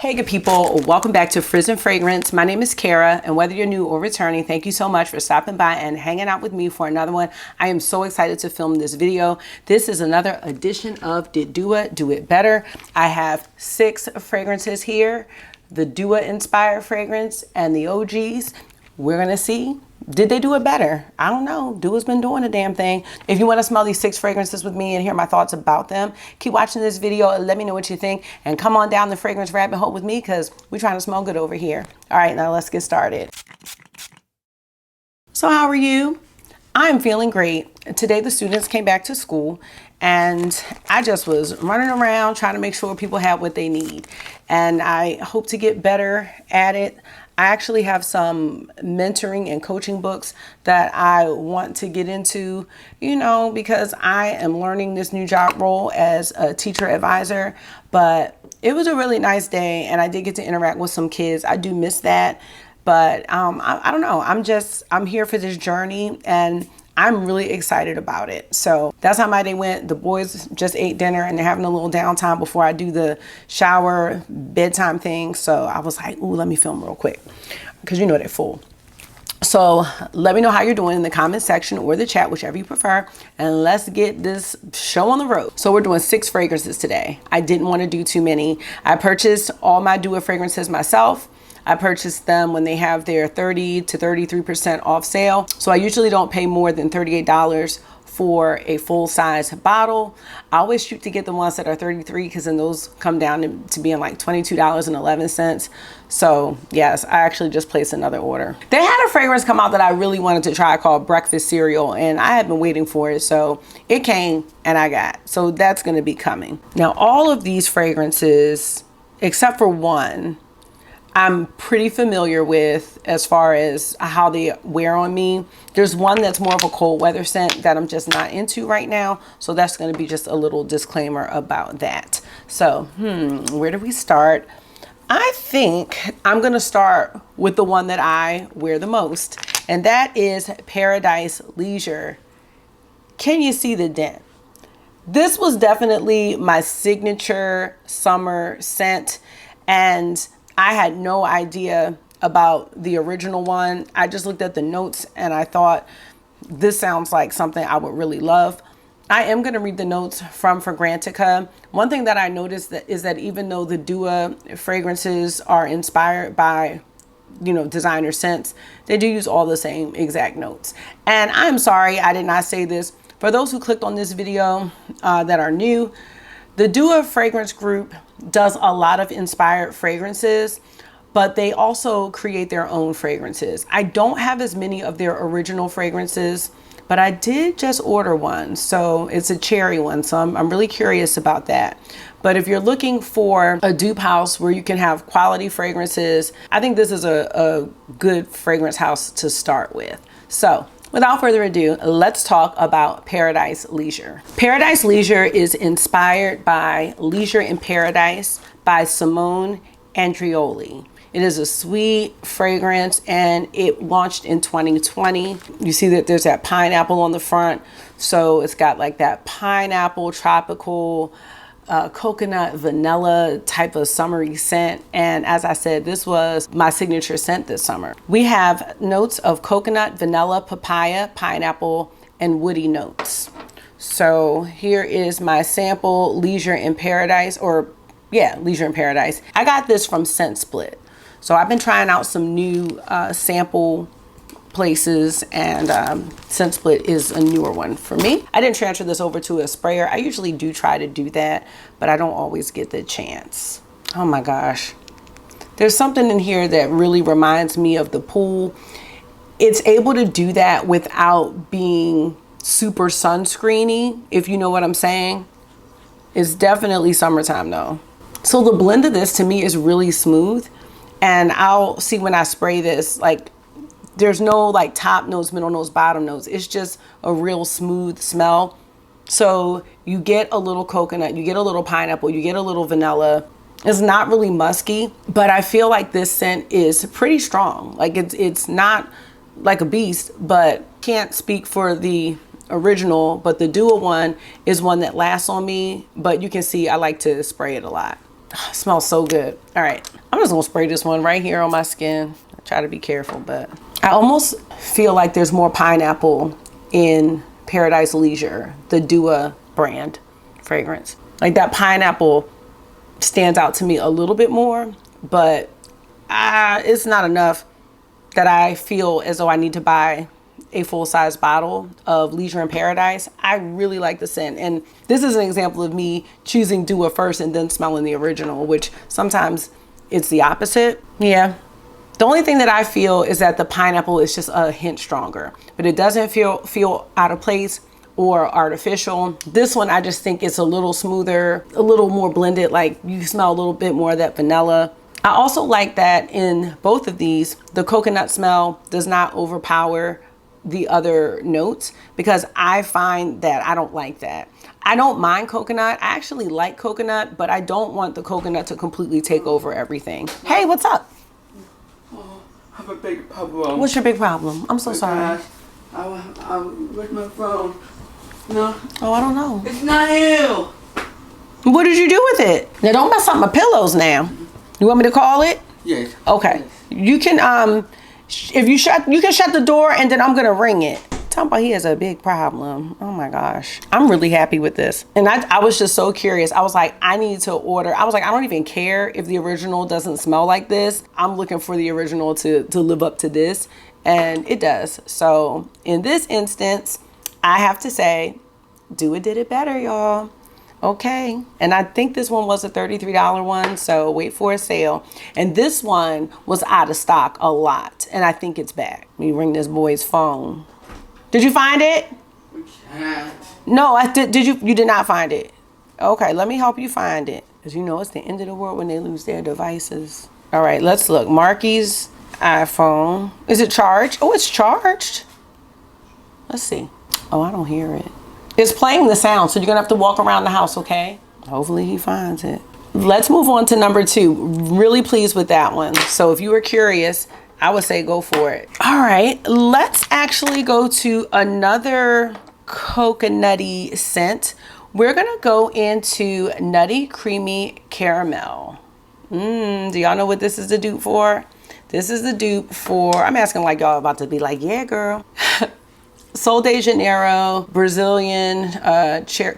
Hey good people, welcome back to Frizz and Fragrance. My name is Kara, and whether you're new or returning, thank you so much for stopping by and hanging out with me for another one. I am so excited to film this video. This is another edition of Did Dua Do It Better? I have 6 fragrances here, the Dua inspired fragrance and the OGs. We're gonna see, did they do it better? I don't know. Dua's been doing a damn thing. If you want to smell these 6 fragrances with me and hear my thoughts about them, keep watching this video and let me know what you think. And come on down the fragrance rabbit hole with me because we're trying to smell good over here. All right, now let's get started. So how are you? I'm feeling great. Today the students came back to school and I just was running around trying to make sure people have what they need. And I hope to get better at it. I actually have some mentoring and coaching books that I want to get into, you know, because I am learning this new job role as a teacher advisor. But it was a really nice day and I did get to interact with some kids. I do miss that. But I don't know. I'm here for this journey and I'm really excited about it. So that's how my day went. The boys just ate dinner and they're having a little downtime before I do the shower bedtime thing. So I was like, ooh, let me film real quick because you know they're full. So let me know how you're doing in the comment section or the chat, whichever you prefer. And let's get this show on the road. So we're doing 6 fragrances today. I didn't want to do too many. I purchased all my Dua fragrances myself. I purchased them when they have their 30 to 33% off sale. So I usually don't pay more than $38 for a full size bottle. I always shoot to get the ones that are 33 because then those come down to being like $22.11. So yes, I actually just placed another order. They had a fragrance come out that I really wanted to try called Breakfast Cereal and I had been waiting for it. So it came and I got, so that's gonna be coming. Now all of these fragrances, except for one, I'm pretty familiar with as far as how they wear on me. There's one that's more of a cold weather scent that I'm just not into right now. So that's going to be just a little disclaimer about that. So, where do we start? I think I'm going to start with the one that I wear the most, and that is Paradise Leisure. Can you see the dent? This was definitely my signature summer scent, and I had no idea about the original one. I just looked at the notes and I thought this sounds like something I would really love. I am going to read the notes from Fragrantica. One thing that I noticed is that even though the Dua fragrances are inspired by, you know, designer scents, they do use all the same exact notes. And I'm sorry I did not say this. For those who clicked on this video that are new, the Dua fragrance group does a lot of inspired fragrances, but they also create their own fragrances. I don't have as many of their original fragrances, but I did just order one. So it's a cherry one. So I'm really curious about that. But if you're looking for a dupe house where you can have quality fragrances, I think this is a good fragrance house to start with. So without further ado, let's talk about Paradise Leisure. Paradise Leisure is inspired by Leisure in Paradise by Simone Andreoli. It is a sweet fragrance and it launched in 2020. You see that there's that pineapple on the front. So it's got like that pineapple, tropical, coconut, vanilla type of summery scent. And as I said, this was my signature scent this summer. We have notes of coconut, vanilla, papaya, pineapple, and woody notes. So here is my sample Leisure in Paradise, or yeah, Leisure in Paradise. I got this from Scent Split. So I've been trying out some new sample places, and Scent Split is a newer one for me. I didn't transfer this over to a sprayer. I usually do try to do that, but I don't always get the chance. Oh my gosh. There's something in here that really reminds me of the pool. It's able to do that without being super sunscreeny, if you know what I'm saying. It's definitely summertime though. So the blend of this to me is really smooth, and I'll see when I spray this, like there's no like top notes, middle notes, bottom notes. It's just a real smooth smell. So you get a little coconut, you get a little pineapple, you get a little vanilla. It's not really musky, but I feel like this scent is pretty strong. Like it's not like a beast, but can't speak for the original, but the Dua one is one that lasts on me, but you can see I like to spray it a lot. It smells so good. All right, I'm just gonna spray this one right here on my skin. I try to be careful, but I almost feel like there's more pineapple in Paradise Leisure, the Dua brand fragrance. Like that pineapple stands out to me a little bit more, but it's not enough that I feel as though I need to buy a full-size bottle of Leisure in Paradise. I really like the scent, and this is an example of me choosing Dua first and then smelling the original, which sometimes it's the opposite. Yeah, the only thing that I feel is that the pineapple is just a hint stronger, but it doesn't feel out of place or artificial. This one, I just think it's a little smoother, a little more blended. Like you smell a little bit more of that vanilla. I also like that in both of these, the coconut smell does not overpower the other notes, because I find that I don't like that. I don't mind coconut. I actually like coconut, but I don't want the coconut to completely take over everything. Hey, what's up? Oh, I have a big problem. What's your big problem? I'm so sorry. Where's my phone? No. Oh, I don't know. It's not you. What did you do with it? Now don't mess up my pillows now. You want me to call it? Yes. Okay. Yes. You can if you can shut the door, and then I'm gonna ring it. Talking about he has a big problem. Oh my gosh. I'm really happy with this. And I was just so curious. I was like, I need to order. I was like, I don't even care if the original doesn't smell like this. I'm looking for the original to live up to this. And it does. So in this instance, I have to say, Dua did it better, y'all. Okay. And I think this one was a $33 one, so wait for a sale. And this one was out of stock a lot, and I think it's back. Let me ring this boy's phone. Did you find it? We can't. No, I did. You did not find it? Okay, let me help you find it, because you know it's the end of the world when they lose their devices. All right, let's look. Marky's iPhone. Is it charged? Oh, it's charged. Let's see. Oh, I don't hear it. It's playing the sound, so you're gonna have to walk around the house, okay? Hopefully he finds it. Let's move on to number 2. Really pleased with that one. So if you were curious, I would say go for it. All right, let's actually go to another coconutty scent. We're gonna go into Nutty Creamy Caramel. Do y'all know what this is the dupe for? This is the dupe for, I'm asking like y'all about to be like, yeah, girl. Sol de Janeiro, Brazilian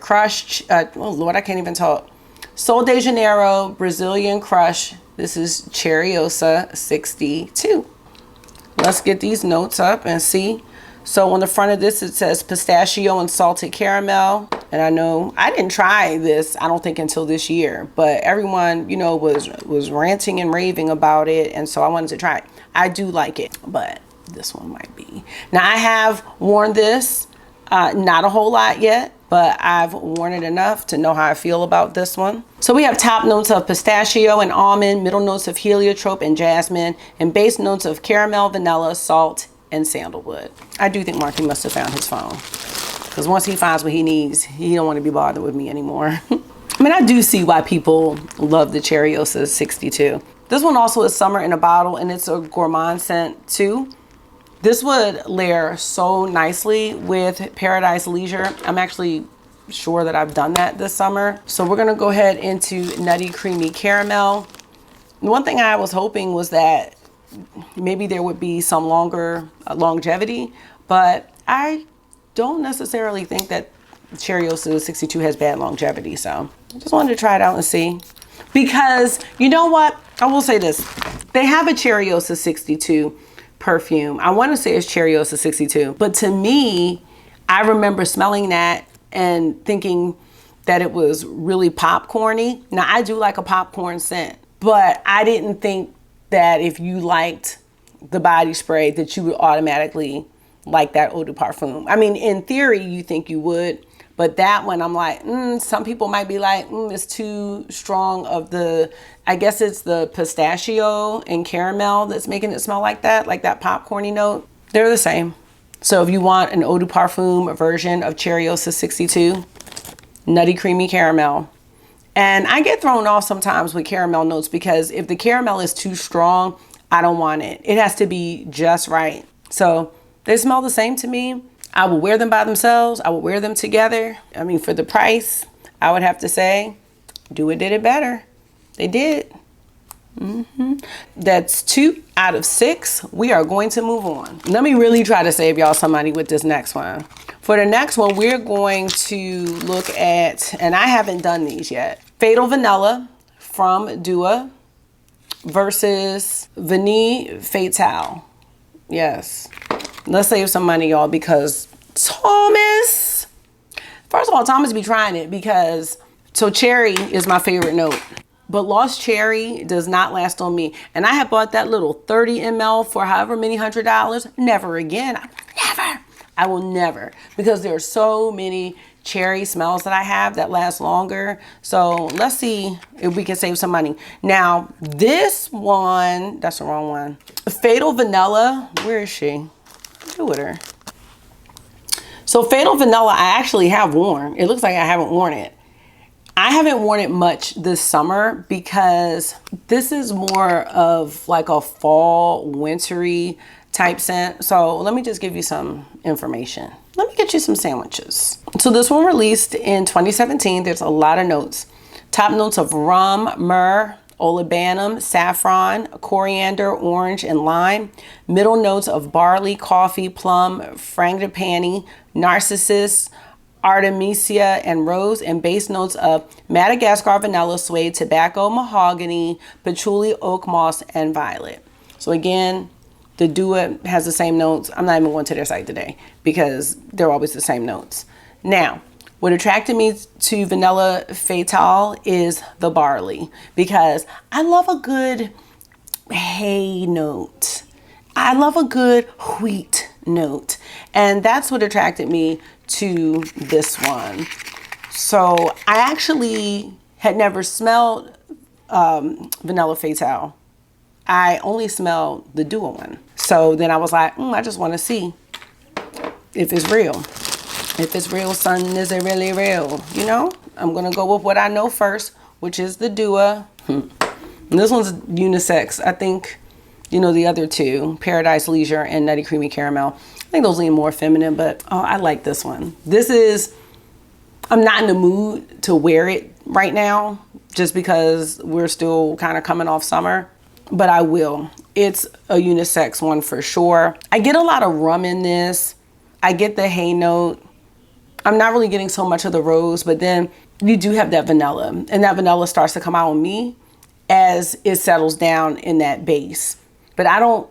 crush. Oh Lord, I can't even talk. Sol de Janeiro, Brazilian crush. This is Cherryosa 62. Let's get these notes up and see. So on the front of this, it says pistachio and salted caramel. And I know I didn't try this, I don't think, until this year, but everyone, you know, was ranting and raving about it. And so I wanted to try it. I do like it, but this one might be. Now I have worn this, not a whole lot yet, but I've worn it enough to know how I feel about this one. So we have top notes of pistachio and almond, middle notes of heliotrope and jasmine, and base notes of caramel, vanilla, salt, and sandalwood. I do think Marky must have found his phone, because once he finds what he needs, he don't want to be bothered with me anymore. I mean, I do see why people love the Cherryosa 62. This one also is summer in a bottle, and it's a gourmand scent too. This would layer so nicely with Paradise Leisure. I'm actually sure that I've done that this summer. So we're gonna go ahead into Nutty Creamy Caramel. One thing I was hoping was that maybe there would be some longer longevity, but I don't necessarily think that Cherryosa 62 has bad longevity. So I just wanted to try it out and see. Because you know what? I will say this. They have a Cherryosa 62 perfume. I want to say it's Cherryosa 62, but to me, I remember smelling that and thinking that it was really popcorny. Now I do like a popcorn scent, but I didn't think that if you liked the body spray that you would automatically like that eau de parfum. I mean, in theory, you think you would, but that one, I'm like, some people might be like, it's too strong of the, I guess it's the pistachio and caramel that's making it smell like that popcorny note. They're the same. So if you want an eau de parfum version of Cherryosa 62, Nutty Creamy Caramel. And I get thrown off sometimes with caramel notes, because if the caramel is too strong, I don't want it. It has to be just right. So they smell the same to me. I will wear them by themselves. I will wear them together. I mean, for the price, I would have to say, Dua did it better. They did. That's 2 out of 6. We are going to move on. Let me really try to save y'all some money with this next one. For the next one, we're going to look at, and I haven't done these yet, Fatal Vanilla from Dua versus Vanille Fatale. Yes. Let's save some money, y'all, because Thomas, first of all, Thomas be trying it because, so cherry is my favorite note. But Lost Cherry does not last on me. And I have bought that little 30 ml for however many $100. Never again. Never. I will never. Because there are so many cherry smells that I have that last longer. So let's see if we can save some money. Now, this one, that's the wrong one. Fatal Vanilla. Where is she? Do with her. So Fatal Vanilla, I actually have worn. It looks like I haven't worn it. I haven't worn it much this summer because this is more of like a fall, wintry type scent. So let me just give you some information. Let me get you some sandwiches. So this one released in 2017. There's a lot of notes. Top notes of rum, myrrh, olibanum, saffron, coriander, orange, and lime. Middle notes of barley, coffee, plum, frangipani, narcissus, Artemisia, and rose, and base notes of Madagascar vanilla, suede, tobacco, mahogany, patchouli, oak moss, and violet. So again, the Dua has the same notes. I'm not even going to their site today because they're always the same notes. Now, what attracted me to Vanilla Fatale is the barley because I love a good hay note. I love a good wheat note. And that's what attracted me to this one. So I actually had never smelled Vanilla Fatale. I only smelled the Dua one. So then I was like, I just want to see if it's real. If it's real, son, is it really real? You know, I'm going to go with what I know first, which is the Dua. And this one's unisex. I think, you know, the other two, Paradise Leisure and Nutty Creamy Caramel, I think those lean more feminine, but oh, I like this one. This is, I'm not in the mood to wear it right now just because we're still kind of coming off summer, but I will. It's a unisex one for sure. I get a lot of rum in this. I get the hay note. I'm not really getting so much of the rose, but then you do have that vanilla, and that vanilla starts to come out on me as it settles down in that base. But I don't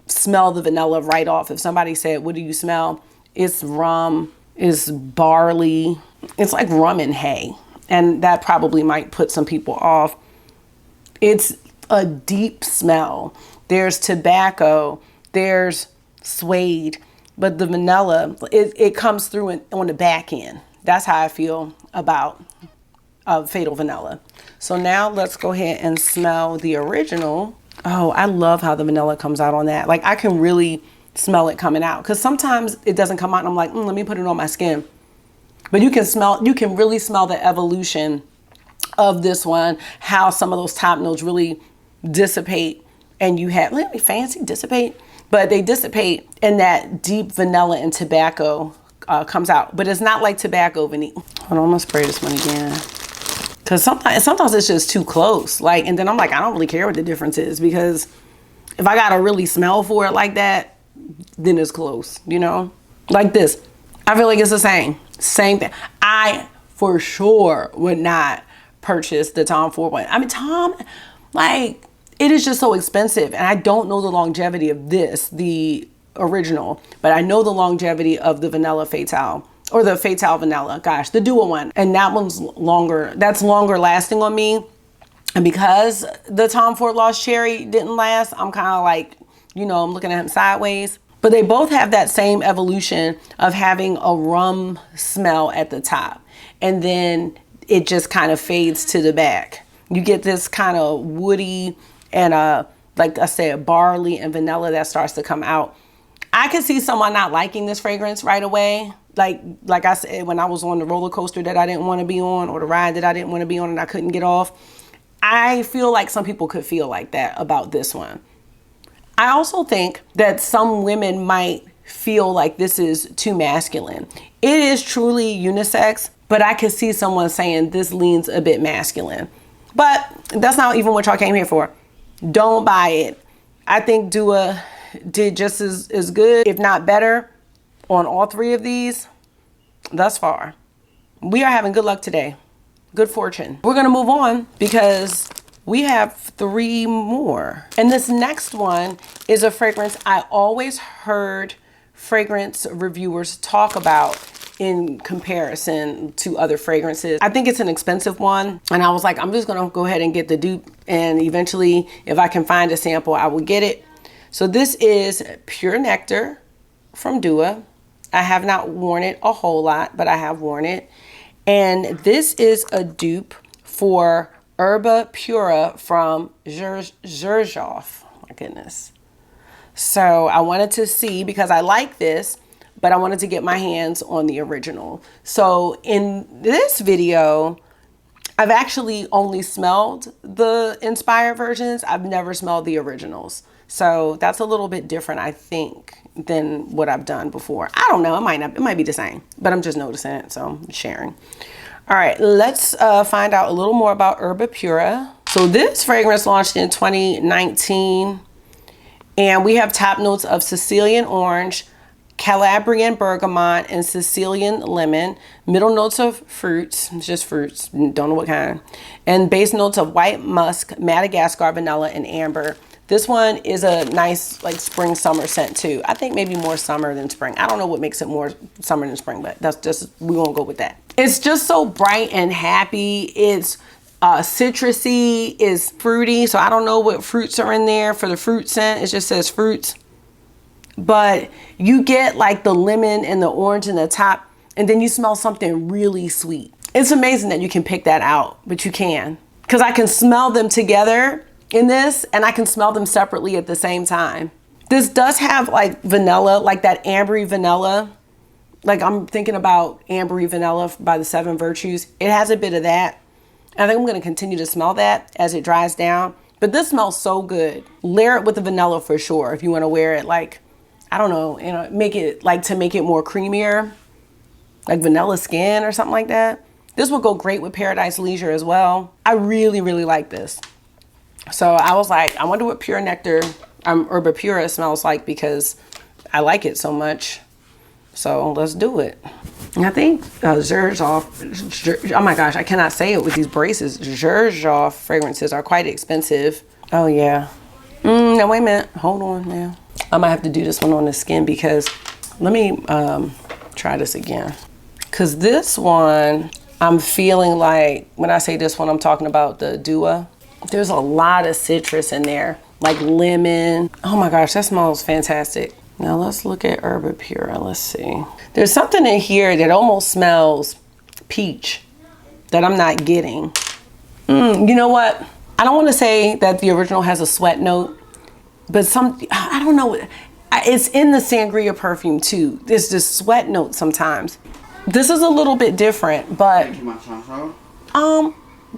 smell the vanilla right off. If somebody said, what do you smell? It's rum, it's barley. It's like rum and hay. And that probably might put some people off. It's a deep smell. There's tobacco, there's suede, but the vanilla, it comes through on the back end. That's how I feel about Fatal Vanilla. So now let's go ahead and smell the original. Oh, I love how the vanilla comes out on that. Like I can really smell it coming out because sometimes it doesn't come out and I'm like, let me put it on my skin. But you can really smell the evolution of this one, how some of those top notes really dissipate and you have, let me fancy dissipate, but they dissipate and that deep vanilla and tobacco comes out. But it's not like tobacco vanilla. Hold on, I'm gonna spray this one again. Because sometimes it's just too close. Like, and then I'm like, I don't really care what the difference is because if I gotta really smell for it like that, then it's close, you know? Like this. I feel like it's the same. Same thing. I, for sure, would not purchase the Tom Ford one. I mean, Tom, like, it is just so expensive. And I don't know the longevity of this, the original. But I know the longevity of the Vanilla Fatale. Or the Fatale Vanilla, gosh, the Dua one. And that one's longer, that's longer lasting on me. And because the Tom Ford Lost Cherry didn't last, I'm kind of like, you know, I'm looking at him sideways. But they both have that same evolution of having a rum smell at the top. And then it just kind of fades to the back. You get this kind of woody and like I said, barley and vanilla that starts to come out. I could see someone not liking this fragrance right away. Like I said, when I was on the roller coaster that I didn't want to be on, or the ride that I didn't want to be on and I couldn't get off. I feel like some people could feel like that about this one. I also think that some women might feel like this is too masculine. It is truly unisex, but I could see someone saying this leans a bit masculine. But that's not even what y'all came here for. Don't buy it. I think Dua did just as good, if not better, on all three of these thus far. We are having good luck today. Good fortune. We're gonna move on because we have 3 more. And this next one is a fragrance I always heard fragrance reviewers talk about in comparison to other fragrances. I think it's an expensive one. And I was like, I'm just gonna go ahead and get the dupe. And eventually, if I can find a sample, I will get it. So this is Pure Nectar from Dua. I have not worn it a whole lot, but I have worn it. And this is a dupe for Herba Pura from Xerjoff. My goodness. So I wanted to see, because I like this, but I wanted to get my hands on the original. So in this video, I've actually only smelled the inspired versions. I've never smelled the originals. So that's a little bit different, I think, than what I've done before. I don't know, it might be the same, but I'm just noticing it, so I'm sharing. All right, let's find out a little more about Herba Pura. So this fragrance launched in 2019, and we have top notes of Sicilian orange, Calabrian bergamot, and Sicilian lemon. Middle notes of fruits, just fruits, don't know what kind. And base notes of white musk, Madagascar vanilla, and amber. This one is a nice like spring summer scent too. I think maybe more summer than spring. I don't know what makes it more summer than spring, but that's just, we won't go with that. It's just so bright and happy. It's citrusy, it's fruity. So I don't know what fruits are in there for the fruit scent. It just says fruits. But you get like the lemon and the orange in the top, and then you smell something really sweet. It's amazing that you can pick that out, but you can. Because I can smell them together in this, and I can smell them separately at the same time. This does have like vanilla, like that ambery vanilla. Like I'm thinking about ambery vanilla by the 7 Virtues. It has a bit of that. I think I'm gonna continue to smell that as it dries down. But this smells so good. Layer it with the vanilla for sure if you wanna wear it like, I don't know, you know, make it like to make it more creamier, like vanilla skin or something like that. This would go great with Paradise Leisure as well. I really, really like this. So I was like, I wonder what Pure Nectar, Herba Pura smells like, because I like it so much. So let's do it. And I think Xerjoff, oh my gosh, I cannot say it with these braces. Xerjoff fragrances are quite expensive. Oh yeah. Now wait a minute, hold on now. I might have to do this one on the skin, because let me try this again. Because this one, I'm feeling like, when I say this one, I'm talking about the Dua. There's a lot of citrus in there, like lemon. Oh my gosh, that smells fantastic. Now let's look at Herba Pura. Let's see. There's something in here that almost smells peach that I'm not getting. You know what? I don't want to say that the original has a sweat note, but I don't know. It's in the Sangria perfume too. There's this sweat note sometimes. This is a little bit different, but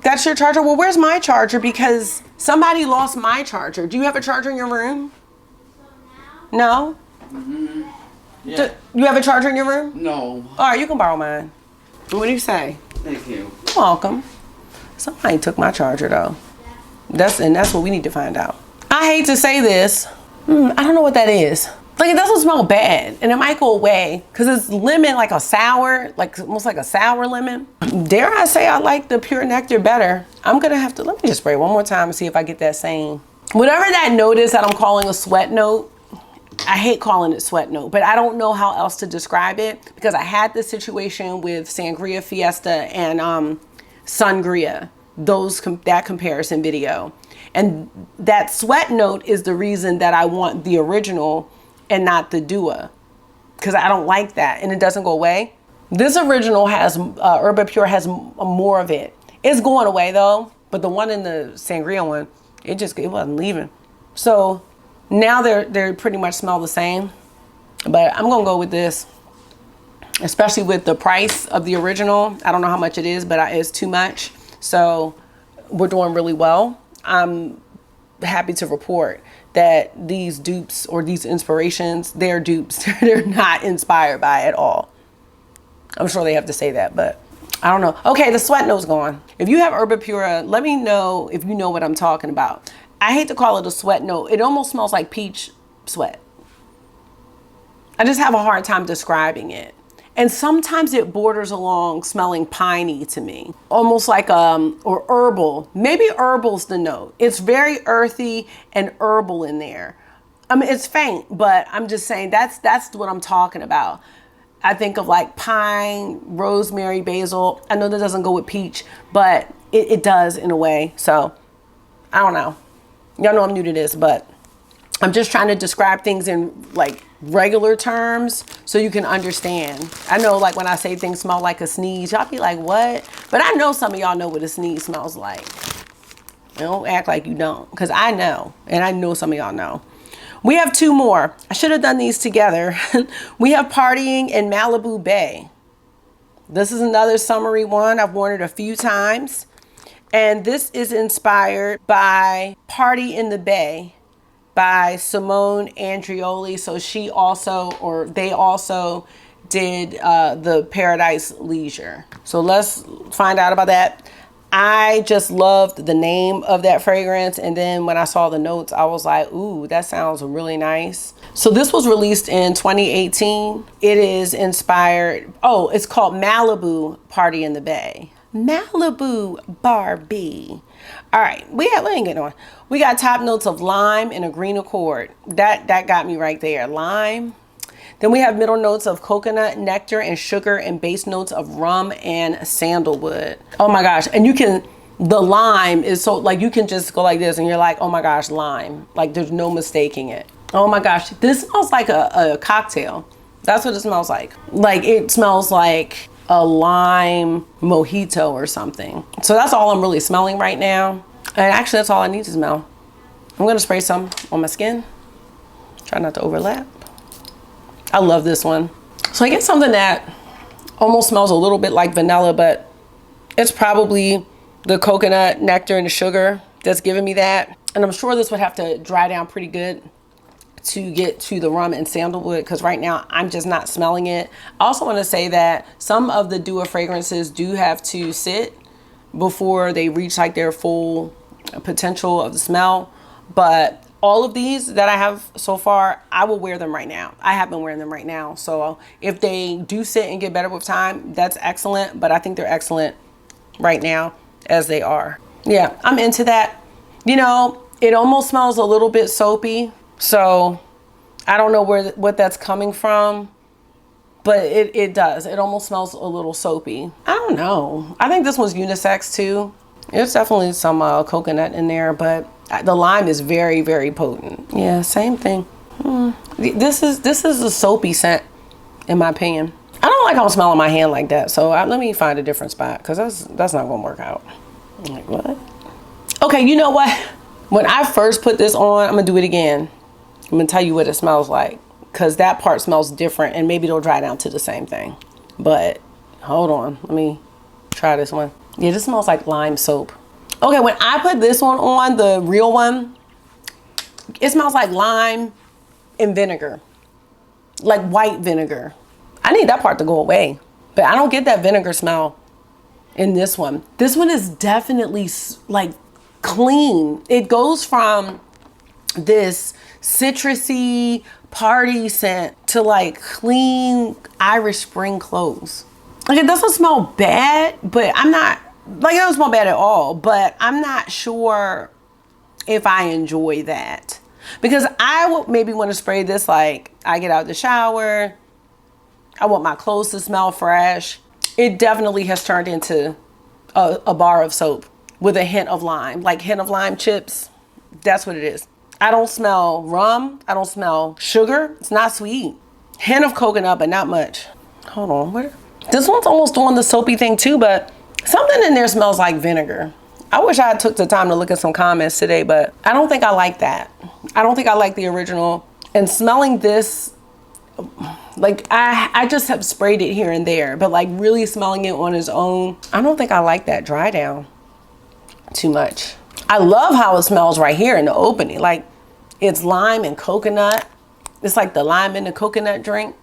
that's your charger? Well, where's my charger? Because somebody lost my charger. Do you have a charger in your room? No? Mm-hmm. Yeah. You have a charger in your room? No. All right, you can borrow mine. What do you say? Thank you. You're welcome. Somebody took my charger though. That's what we need to find out. I hate to say this. I don't know what that is. Like, it doesn't smell bad, and it might go away because it's lemon, like a sour, like almost like a sour lemon. Dare I say I like the Pure Nectar better. I'm gonna have to, let me just spray one more time and see if I get that same. Whatever that note is that I'm calling a sweat note, I hate calling it sweat note, but I don't know how else to describe it, because I had this situation with Sangria Fiesta and Sangria, that comparison video. And that sweat note is the reason that I want the original and not the Dua, because I don't like that, and it doesn't go away. This original has, Herba Pure has more of it. It's going away though, but the one in the Sangria one, it wasn't leaving. So now they're pretty much smell the same, but I'm gonna go with this, especially with the price of the original. I don't know how much it is, but it's too much. So we're doing really well. I'm happy to report that these dupes or these inspirations, they're dupes. They're not inspired by at all. I'm sure they have to say that, but I don't know. Okay, the sweat note's gone. If you have Herba Pura, let me know if you know what I'm talking about. I hate to call it a sweat note. It almost smells like peach sweat. I just have a hard time describing it. And sometimes it borders along smelling piney to me. Almost like, or herbal. Maybe herbal's the note. It's very earthy and herbal in there. I mean, it's faint, but I'm just saying that's what I'm talking about. I think of like pine, rosemary, basil. I know that doesn't go with peach, but it does in a way. So I don't know. Y'all know I'm new to this, but I'm just trying to describe things in like regular terms so you can understand. I know like when I say things smell like a sneeze, y'all be like, what? But I know some of y'all know what a sneeze smells like. Don't act like you don't, because I know, and I know some of y'all know. We have two more. I should have done these together. We have Partying in Malibu Bay. This is another summery one. I've worn it a few times. And this is inspired by Party in the Bay by Simone Andrioli. So she also, or they also did the Paradise Leisure. So let's find out about that. I just loved the name of that fragrance. And then when I saw the notes, I was like, ooh, that sounds really nice. So this was released in 2018. It is inspired. Oh, it's called Malibu Party in the Bay. Malibu Barbie. All right, we ain't getting on. We got top notes of lime and a green accord. That got me right there. Lime. Then we have middle notes of coconut, nectar, and sugar, and base notes of rum and sandalwood. Oh my gosh. And you can, the lime is so, like, you can just go like this and you're like, oh my gosh, lime. Like, there's no mistaking it. Oh my gosh. This smells like a cocktail. That's what it smells like. Like, it smells like a lime mojito or something. So that's all I'm really smelling right now. And actually, that's all I need to smell. I'm going to spray some on my skin. Try not to overlap. I love this one. So I get something that almost smells a little bit like vanilla, but it's probably the coconut, nectar, and the sugar that's giving me that. And I'm sure this would have to dry down pretty good to get to the rum and sandalwood, because right now I'm just not smelling it. I also want to say that some of the Dua fragrances do have to sit before they reach like their full potential of the smell. But all of these that I have so far, I will wear them right now. I have been wearing them right now. So if they do sit and get better with time, that's excellent. But I think they're excellent right now as they are. Yeah, I'm into that. You know, it almost smells a little bit soapy. So I don't know what that's coming from, but it does. It almost smells a little soapy. I don't know. I think this one's unisex too. There's definitely some coconut in there, but the lime is very, very potent. Yeah, same thing. This is a soapy scent, in my opinion. I don't like how I'm smelling my hand like that, so let me find a different spot, because that's not gonna work out. I'm like, what? Okay, you know what? When I first put this on, I'm gonna do it again. I'm gonna tell you what it smells like, because that part smells different, and maybe it'll dry down to the same thing. But hold on, let me try this one. Yeah, this smells like lime soap. Okay, when I put this one on, the real one, it smells like lime and vinegar, like white vinegar. I need that part to go away, but I don't get that vinegar smell in this one. This one is definitely like clean. It goes from this citrusy party scent to like clean Irish spring clothes. Like, it doesn't smell bad, but I'm not, like, it doesn't smell bad at all, but I'm not sure if I enjoy that, because I would maybe want to spray this like I get out the shower. I want my clothes to smell fresh. It definitely has turned into a bar of soap with a hint of lime, like hint of lime chips. That's what it is. I don't smell rum. I don't smell sugar. It's not sweet. Hint of coconut, but not much. Hold on. What? This one's almost doing the soapy thing too, but something in there smells like vinegar. I wish I took the time to look at some comments today, but I don't think I like that. I don't think I like the original. And smelling this, like, I just have sprayed it here and there, but like really smelling it on its own, I don't think I like that dry down too much. I love how it smells right here in the opening. Like, it's lime and coconut. It's like the lime in the coconut drink.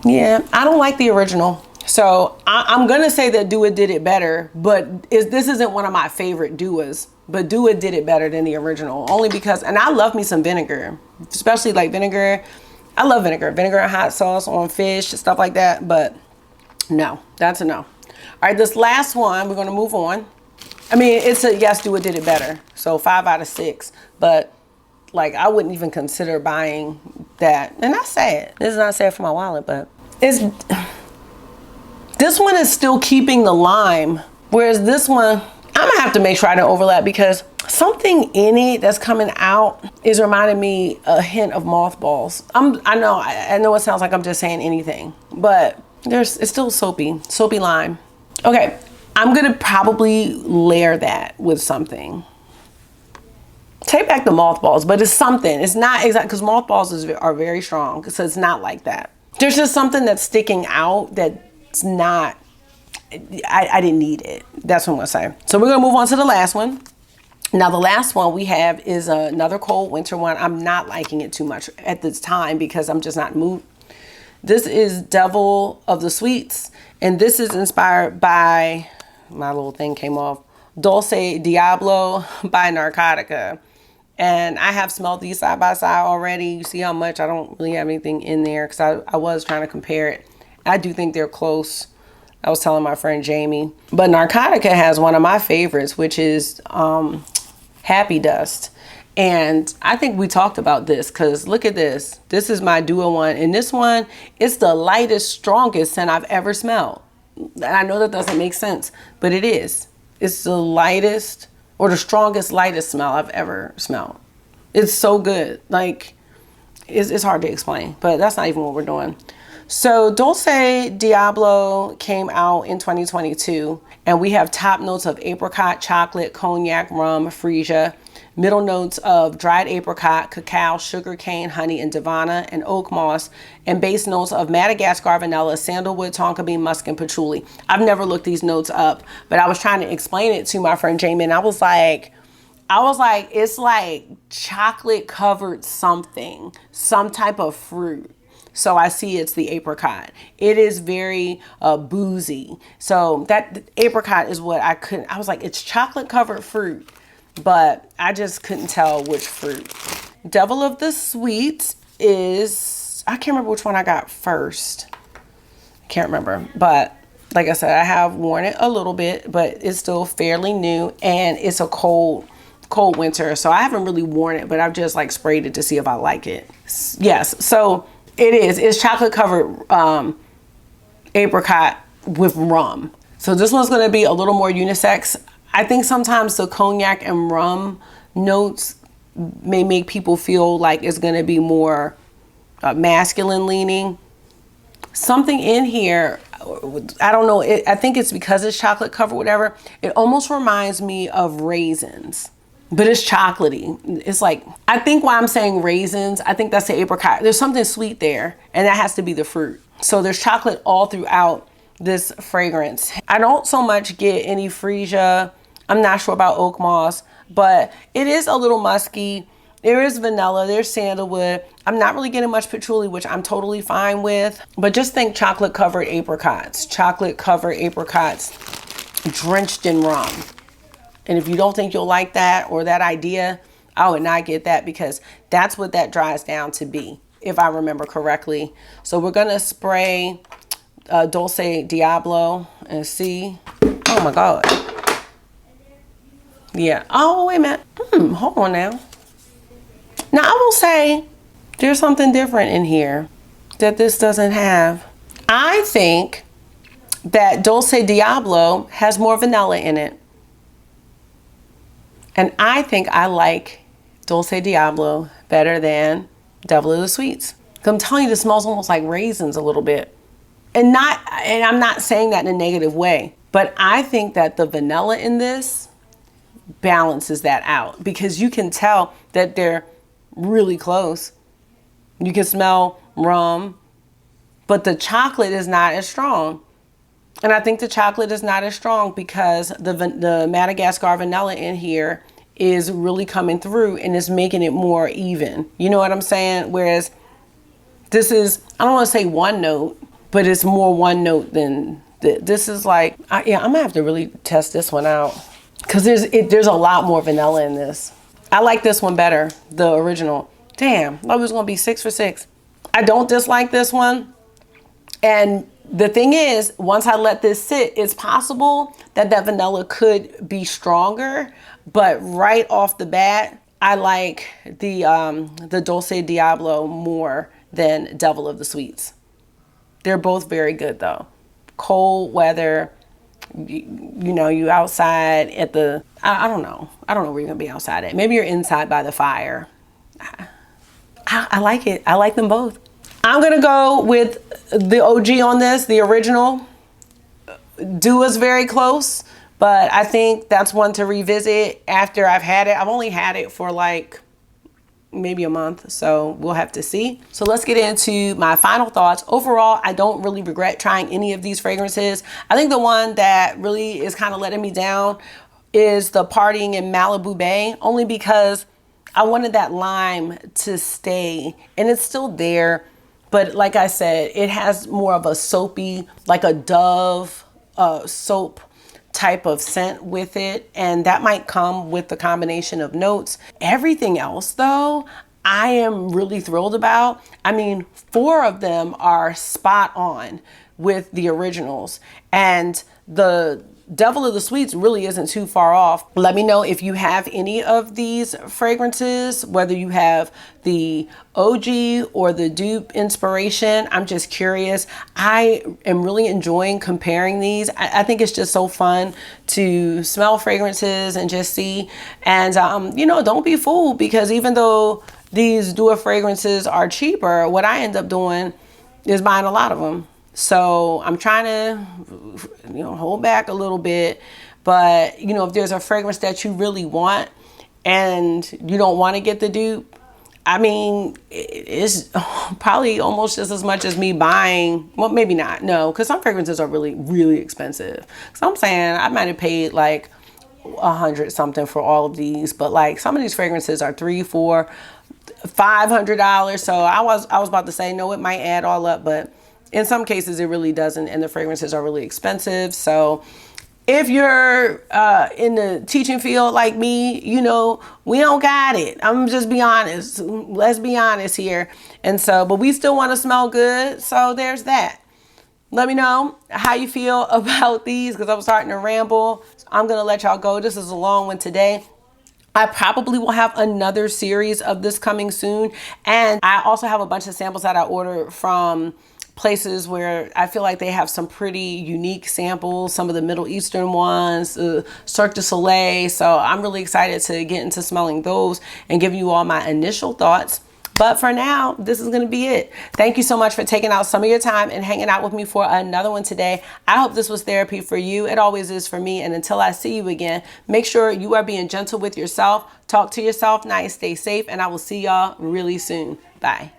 Yeah, I don't like the original. So I'm gonna say that Dua did it better, but this isn't one of my favorite Duas. But Dua did it better than the original, only because, and I love me some vinegar, especially like vinegar. I love vinegar and hot sauce on fish, stuff like that. But no, that's a no. All right, this last one, we're gonna move on. I mean, it's a yes, Dua did it better. So 5 out of 6, but like I wouldn't even consider buying that. And that's sad. This is not sad for my wallet, but this one is still keeping the lime. Whereas this one, I'm gonna have to make sure I don't overlap because something in it that's coming out is reminding me a hint of mothballs. I know it sounds like I'm just saying anything, but it's still soapy lime. Okay, I'm gonna probably layer that with something. Take back the mothballs, but it's something. It's not exact because mothballs are very strong, so it's not like that. There's just something that's sticking out that's not. I didn't need it. That's what I'm gonna say. So we're gonna move on to the last one. Now the last one we have is another cold winter one. I'm not liking it too much at this time because I'm just not moved. This is Devil of the Sweets, and this is inspired by, my little thing came off, Dulce Diablo by Narcotica. And I have smelled these side by side already. You see how much I don't really have anything in there because I was trying to compare it. I do think they're close. I was telling my friend Jamie. But Narcotica has one of my favorites, which is Happy Dust. And I think we talked about this because look at this. This is my Dua one. And this one is the lightest, strongest scent I've ever smelled. And I know that doesn't make sense, but it is. It's the lightest or the strongest, lightest smell I've ever smelled. It's so good. Like, it's hard to explain, but that's not even what we're doing. So Dulce Diablo came out in 2022, and we have top notes of apricot, chocolate, cognac, rum, freesia, middle notes of dried apricot, cacao, sugar cane, honey, and divana, and oak moss, and base notes of Madagascar vanilla, sandalwood, tonka bean, musk, and patchouli. I've never looked these notes up, but I was trying to explain it to my friend Jamie, and I was like, it's like chocolate covered something, some type of fruit. So I see it's the apricot. It is very boozy. So that apricot is what I was like, it's chocolate covered fruit, but I just couldn't tell which fruit. Devil of the Sweets is, I can't remember which one I got first. I can't remember, but like I said, I have worn it a little bit, but it's still fairly new and it's a cold winter. So I haven't really worn it, but I've just like sprayed it to see if I like it. Yes, so it's chocolate covered apricot with rum. So this one's gonna be a little more unisex. I think sometimes the cognac and rum notes may make people feel like it's gonna be more masculine leaning. Something in here, I don't know, I think it's because it's chocolate covered, whatever. It almost reminds me of raisins. But it's chocolatey. It's like, I think why I'm saying raisins, I think that's the apricot. There's something sweet there, and that has to be the fruit. So there's chocolate all throughout this fragrance. I don't so much get any freesia. I'm not sure about oak moss, but it is a little musky. There is vanilla, there's sandalwood. I'm not really getting much patchouli, which I'm totally fine with. But just think chocolate covered apricots. Chocolate covered apricots drenched in rum. And if you don't think you'll like that or that idea, I would not get that because that's what that dries down to be, if I remember correctly. So we're gonna spray Dulce Diablo and see. Oh my God. Yeah. Oh, wait a minute. Hold on now. Now I will say there's something different in here that this doesn't have. I think that Dulce Diablo has more vanilla in it. And I think I like Dulce Diablo better than Devil of the Sweets. I'm telling you, this smells almost like raisins a little bit. And I'm not saying that in a negative way, but I think that the vanilla in this balances that out because you can tell that they're really close. You can smell rum, but the chocolate is not as strong. And I think the chocolate is not as strong because the Madagascar vanilla in here is really coming through and is making it more even. You know what I'm saying? Whereas this is, I don't want to say one note, but it's more one note than this is like, yeah, I'm gonna have to really test this one out because there's a lot more vanilla in this. I like this one better, the original. Damn, I thought it was gonna be 6 for 6. I don't dislike this one. And the thing is, once I let this sit, it's possible that vanilla could be stronger, but right off the bat, I like the Dulce Diablo more than Devil of the Sweets. They're both very good though. Cold weather, you know, you outside at the, I don't know where you're gonna be outside at. Maybe you're inside by the fire. I like it. I like them both. I'm gonna go with the OG on this, the original. Dua's very close, but I think that's one to revisit after I've had it. I've only had it for like maybe a month, so we'll have to see. So let's get into my final thoughts. Overall, I don't really regret trying any of these fragrances. I think the one that really is kind of letting me down is the Partying in Malibu Bay, only because I wanted that lime to stay, and it's still there. But like I said, it has more of a soapy, like a Dove soap type of scent with it. And that might come with the combination of notes. Everything else though, I am really thrilled about. I mean, 4 of them are spot on with the originals. And the Devil of the Sweets really isn't too far off. Let me know if you have any of these fragrances, whether you have the OG or the dupe inspiration. I'm just curious. I am really enjoying comparing these. I think it's just so fun to smell fragrances and just see. And, you know, don't be fooled, because even though these duo fragrances are cheaper, what I end up doing is buying a lot of them. So I'm trying to, you know, hold back a little bit. But, you know, if there's a fragrance that you really want and you don't want to get the dupe, I mean, it's probably almost just as much as me buying. Well, maybe not. No, because some fragrances are really, really expensive. So I'm saying I might have paid like 100 something for all of these. But like some of these fragrances are $300, $400, $500. So I was about to say, no, it might add all up, but in some cases, it really doesn't, and the fragrances are really expensive. So if you're in the teaching field like me, you know, we don't got it. I'm just be honest. Let's be honest here. And so, but we still want to smell good. So there's that. Let me know how you feel about these, because I'm starting to ramble. So I'm going to let y'all go. This is a long one today. I probably will have another series of this coming soon. And I also have a bunch of samples that I ordered from places where I feel like they have some pretty unique samples, some of the Middle Eastern ones, Cirque du Soleil. So I'm really excited to get into smelling those and giving you all my initial thoughts. But for now, this is going to be it. Thank you so much for taking out some of your time and hanging out with me for another one today. I hope this was therapy for you. It always is for me. And until I see you again, make sure you are being gentle with yourself. Talk to yourself nice, stay safe, and I will see y'all really soon. Bye.